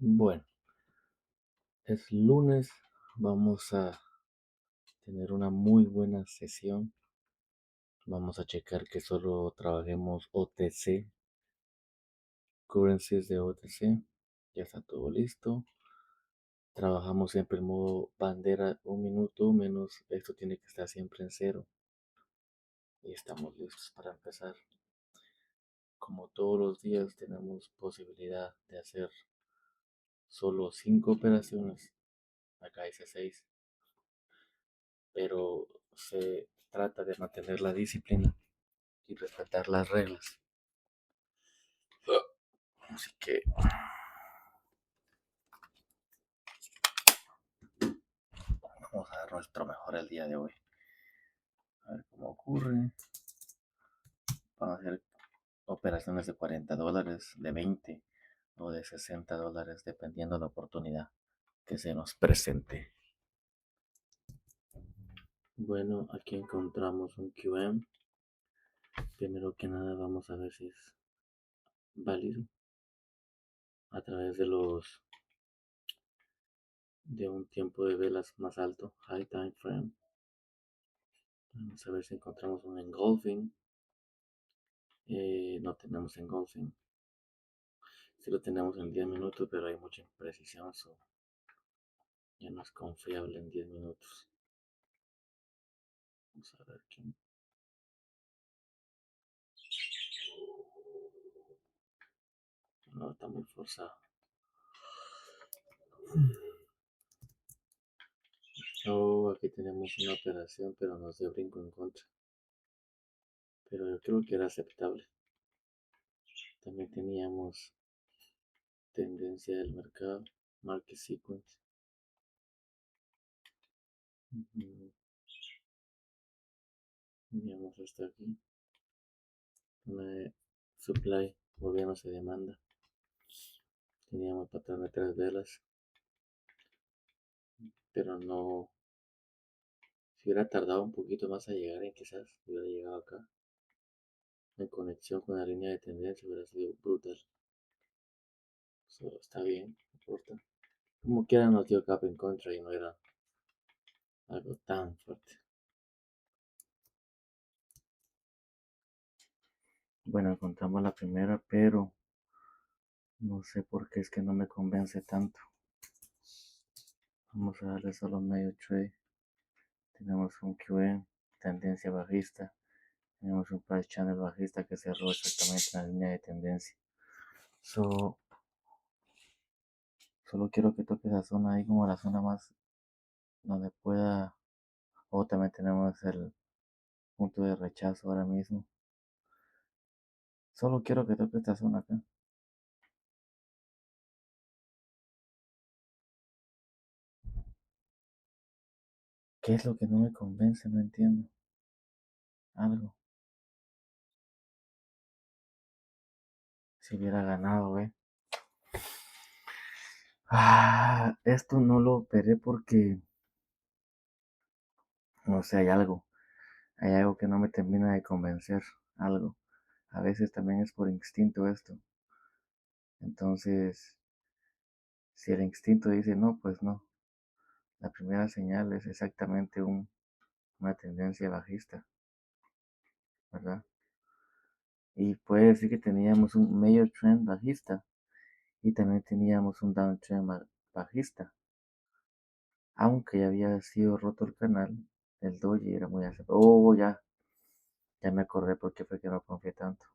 Bueno, es lunes, vamos a tener una muy buena sesión. Vamos a checar que solo trabajemos OTC, currencies de OTC. Ya está todo listo. Trabajamos siempre en modo bandera, un minuto menos. Esto tiene que estar siempre en cero. Y estamos listos para empezar. Como todos los días tenemos posibilidad de hacer solo 5 operaciones. Acá dice 6, pero se trata de mantener la disciplina y respetar las reglas. Así que vamos a dar nuestro mejor el día de hoy. A ver cómo ocurre. Vamos a hacer operaciones de $40, de 20 o de $60, dependiendo de la oportunidad que se nos presente. Bueno, aquí encontramos un QM. Primero que nada vamos a ver si es válido a través de un tiempo de velas más alto, high time frame. Vamos a ver si encontramos un engulfing. No tenemos engulfing. Si lo tenemos en 10 minutos, pero hay mucha imprecisión, ya no es confiable en 10 minutos. Vamos a ver quién. No, está muy forzado. Oh, aquí tenemos una operación, pero nos dio brinco en contra. Pero yo creo que era aceptable. También teníamos tendencia del mercado, market sequence. Veamos hasta aquí. Una supply volviéndose demanda. Teníamos patrón de 3 velas, pero no. Si hubiera tardado un poquito más a llegar, quizás hubiera llegado acá. En conexión con la línea de tendencia hubiera sido brutal. Está bien, no importa. Como quiera nos dio cap en contra y no era algo tan fuerte. Bueno, encontramos la primera, pero no sé por qué es que no me convence tanto. Vamos a darle solo medio trade. Tenemos un QE, tendencia bajista. Tenemos un price channel bajista que cerró exactamente en la línea de tendencia. Solo quiero que toque esa zona ahí como la zona más donde pueda. O también tenemos el punto de rechazo ahora mismo. Solo quiero que toque esta zona acá. ¿Qué es lo que no me convence? No entiendo. Algo. Si hubiera ganado, esto no lo operé porque, no sé, hay algo. Hay algo que no me termina de convencer. Algo. A veces también es por instinto esto. Entonces, si el instinto dice no, pues no. La primera señal es exactamente una tendencia bajista, ¿verdad? Y puede decir que teníamos un major trend bajista y también teníamos un downtrend bajista. Aunque ya había sido roto el canal, el doji era muy aceptable. Oh, ya me acordé por qué fue que no confié tanto.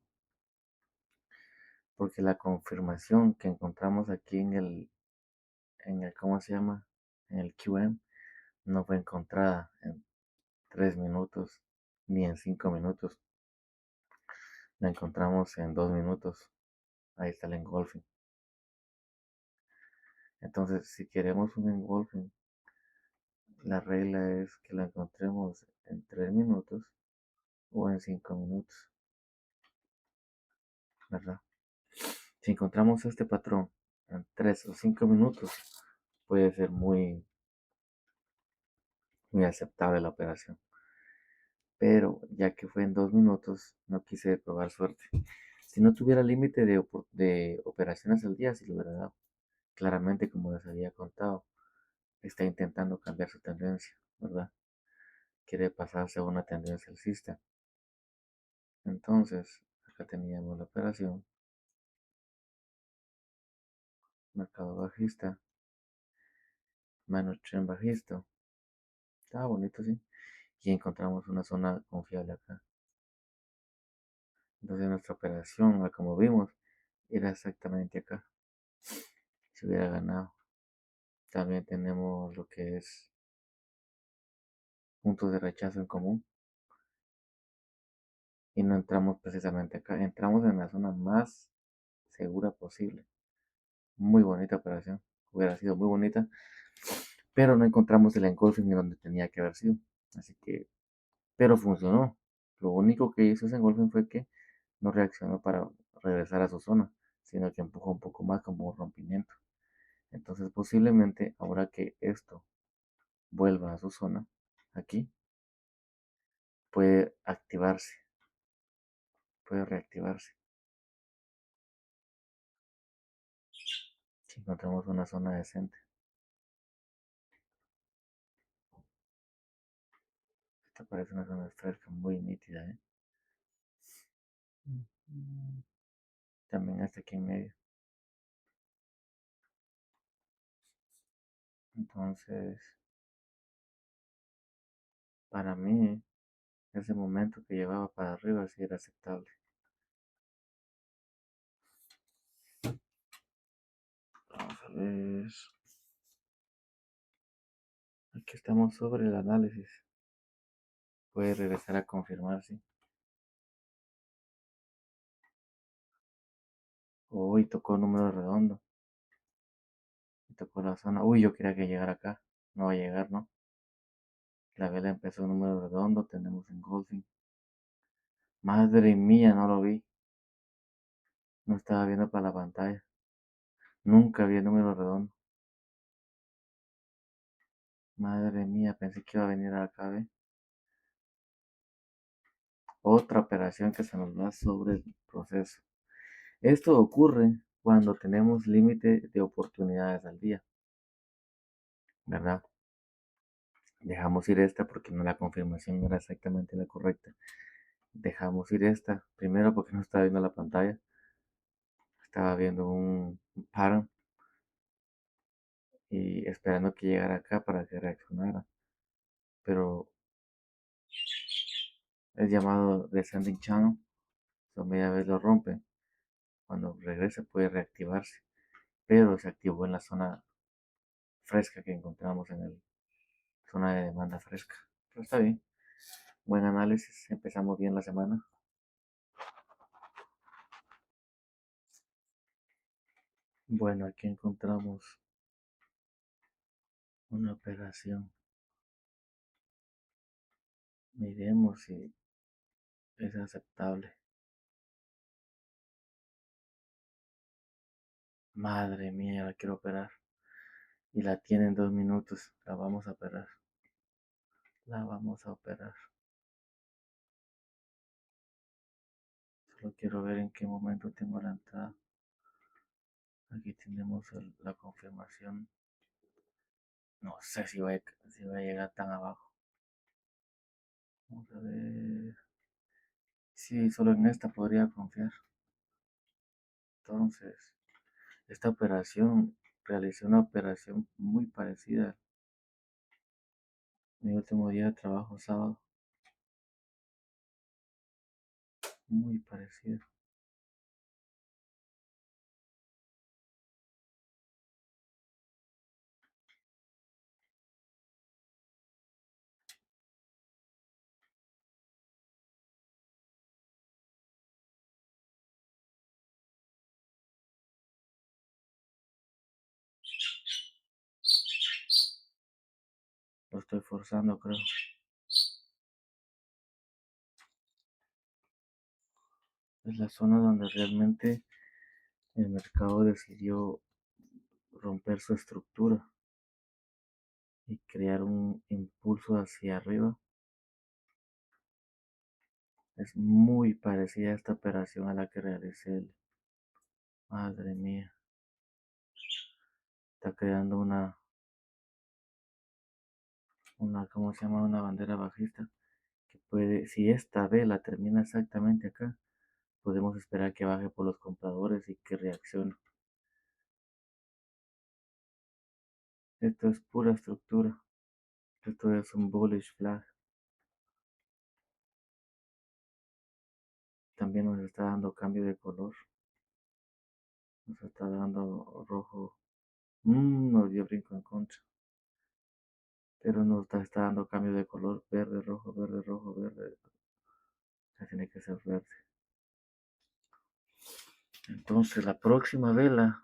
Porque la confirmación que encontramos aquí en el ¿cómo se llama? En el QM, no fue encontrada en 3 minutos ni en 5 minutos. La encontramos en 2 minutos. Ahí está el engulfing. Entonces, si queremos un engulfing, la regla es que la encontremos en 3 minutos o en 5 minutos, ¿verdad? Si encontramos este patrón en 3 o 5 minutos, puede ser muy, muy aceptable la operación. Pero ya que fue en 2 minutos, no quise probar suerte. Si no tuviera límite de operaciones al día, sí lo hubiera dado. claramente, como les había contado, está intentando cambiar su tendencia, ¿verdad? Quiere pasarse a una tendencia alcista. Entonces, acá teníamos la operación, mercado bajista, menos trend bajista. Estaba bonito, sí. Y encontramos una zona confiable acá. Entonces nuestra operación, como vimos, era exactamente acá. Si hubiera ganado. También tenemos lo que es puntos de rechazo en común. Y no entramos precisamente acá. Entramos en la zona más segura posible. Muy bonita operación. Hubiera sido muy bonita. Pero no encontramos el engolfing en donde tenía que haber sido. Así que, pero funcionó. Lo único que hizo ese engolfing fue que no reaccionó para regresar a su zona, sino que empujó un poco más como un rompimiento. Entonces posiblemente ahora que esto vuelva a su zona, aquí, puede activarse, puede reactivarse. Si encontramos una zona decente. Esta parece una zona fresca muy nítida, ¿eh? También hasta aquí en medio. Entonces, para mí, ese momento que llevaba para arriba sí era aceptable. Vamos a ver. Aquí estamos sobre el análisis. Puede regresar a confirmar, sí. Uy, tocó número redondo. Y tocó la zona. Uy, yo quería que llegara acá. No va a llegar, ¿no? La vela empezó número redondo. Tenemos engolfing. Madre mía, no lo vi. No estaba viendo para la pantalla. Nunca vi el número redondo. Madre mía, pensé que iba a venir acá, ¿ve? Otra operación que se nos va sobre el proceso. Esto ocurre cuando tenemos límite de oportunidades al día, ¿verdad? Dejamos ir esta porque no la confirmación no era exactamente la correcta. Dejamos ir esta, primero porque no estaba viendo la pantalla, estaba viendo un pattern y esperando que llegara acá para que reaccionara. Pero es llamado descending channel, so media vez lo rompe. Cuando regrese puede reactivarse, pero se activó en la zona fresca que encontramos en la zona de demanda fresca. Pero está bien, buen análisis, empezamos bien la semana. Bueno, aquí encontramos una operación. Miremos si es aceptable. Madre mía, la quiero operar. Y la tiene en 2 minutos. La vamos a operar. La vamos a operar. Solo quiero ver en qué momento tengo la entrada. Aquí tenemos la confirmación. No sé si va a llegar tan abajo. Vamos a ver. Sí, solo en esta podría confiar. Entonces, esta operación, realicé una operación muy parecida. Mi último día de trabajo, sábado. Muy parecida. Lo estoy forzando, creo. Es la zona donde realmente el mercado decidió romper su estructura y crear un impulso hacia arriba. Es muy parecida a esta operación a la que realicé. Madre mía. está creando ¿cómo se llama? Una bandera bajista que puede, si esta vela termina exactamente acá, podemos esperar que baje por los compradores y que reaccione. Esto es pura estructura. Esto es un bullish flag. También nos está dando cambio de color. Nos está dando rojo. Nos dio brinco en contra. Pero nos está dando cambio de color. Verde, rojo, verde, rojo, verde. Ya tiene que ser verde. Entonces la próxima vela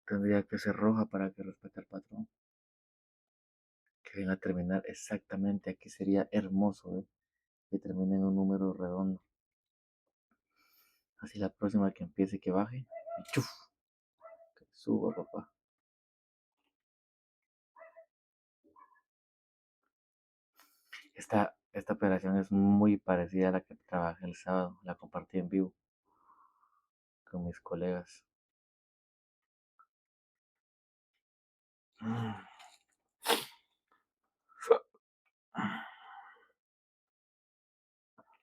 tendría que ser roja para que respete el patrón. Que venga a terminar exactamente aquí. Sería hermoso, que termine en un número redondo. Así la próxima que empiece que baje. Y ¡chuf! Que suba, papá. Esta operación es muy parecida a la que trabajé el sábado. La compartí en vivo con mis colegas.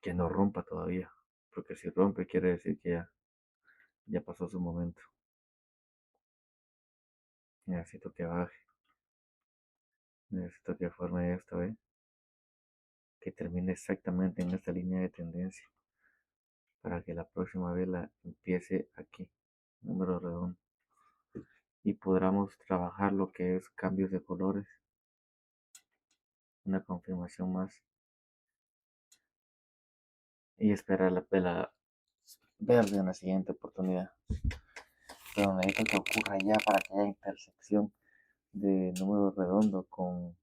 Que no rompa todavía. Porque si rompe quiere decir que ya pasó su momento. Necesito que baje. Necesito que forme esto, que termine exactamente en esta línea de tendencia. Para que la próxima vela empiece aquí. Número redondo. Y podamos trabajar lo que es cambios de colores. Una confirmación más. Y esperar la vela verde en la siguiente oportunidad. Pero necesito que ocurra ya para que haya intersección de número redondo con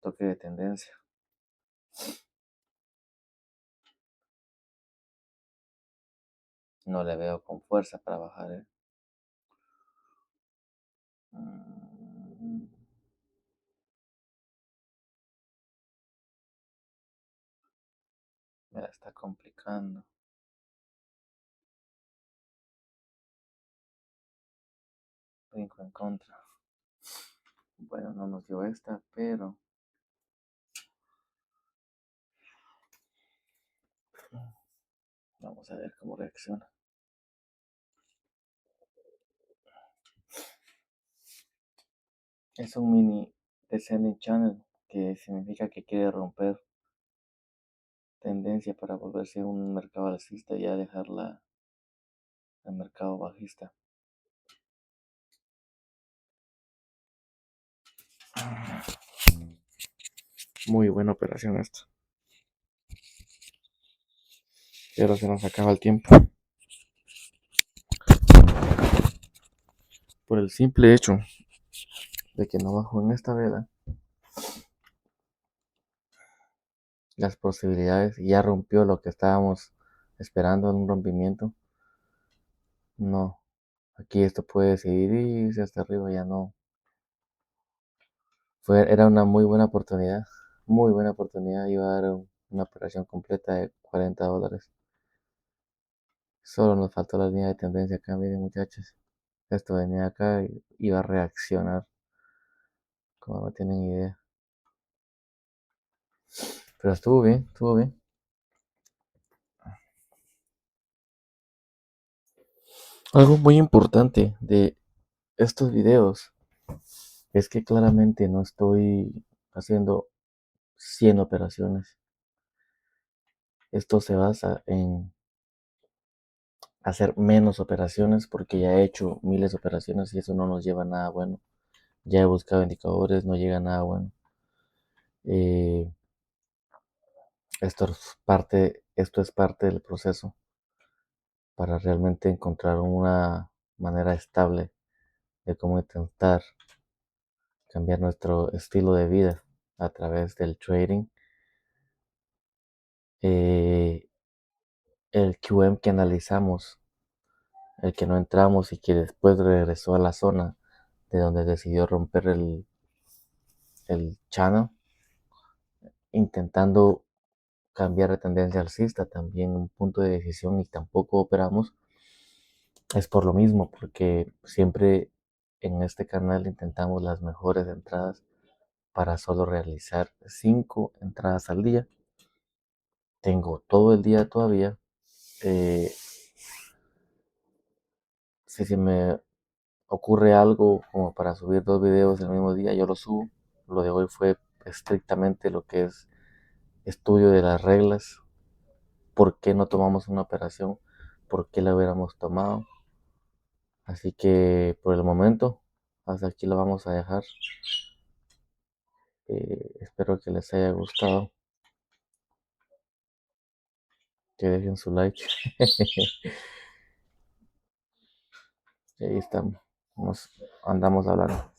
toque de tendencia. No le veo con fuerza para bajar. Me la está complicando. Brinco en contra. Bueno, no nos dio esta, pero vamos a ver cómo reacciona. Es un mini descending channel, que significa que quiere romper tendencia para volverse un mercado alcista y ya dejar el mercado bajista. Muy buena operación esta. Pero se nos acaba el tiempo. Por el simple hecho de que no bajó en esta vela, las posibilidades ya rompió lo que estábamos esperando en un rompimiento. No, aquí esto puede seguir irse hasta arriba, ya no. Era una muy buena oportunidad, iba a dar una operación completa de $40. Solo nos faltó la línea de tendencia acá, miren muchachos. Esto venía acá y iba a reaccionar, como no tienen idea. Pero estuvo bien, estuvo bien. Algo muy importante de estos videos es que claramente no estoy haciendo 100 operaciones. Esto se basa en hacer menos operaciones porque ya he hecho miles de operaciones y eso no nos lleva a nada bueno. Ya he buscado indicadores, no llega a nada bueno. Eh, esto es parte del proceso para realmente encontrar una manera estable de cómo intentar cambiar nuestro estilo de vida a través del trading. El QM que analizamos, el que no entramos y que después regresó a la zona de donde decidió romper el channel, intentando cambiar de tendencia alcista, también un punto de decisión y tampoco operamos, es por lo mismo, porque siempre En este canal intentamos las mejores entradas para solo realizar 5 entradas al día. Tengo todo el día todavía. Eh, si se me ocurre algo como para subir 2 videos el mismo día, yo lo subo. Lo de hoy fue estrictamente lo que es estudio de las reglas, por qué no tomamos una operación, por qué la hubiéramos tomado. Así que por el momento, hasta aquí lo vamos a dejar. Espero que les haya gustado, que dejen su like. Y ahí estamos, nos andamos hablando.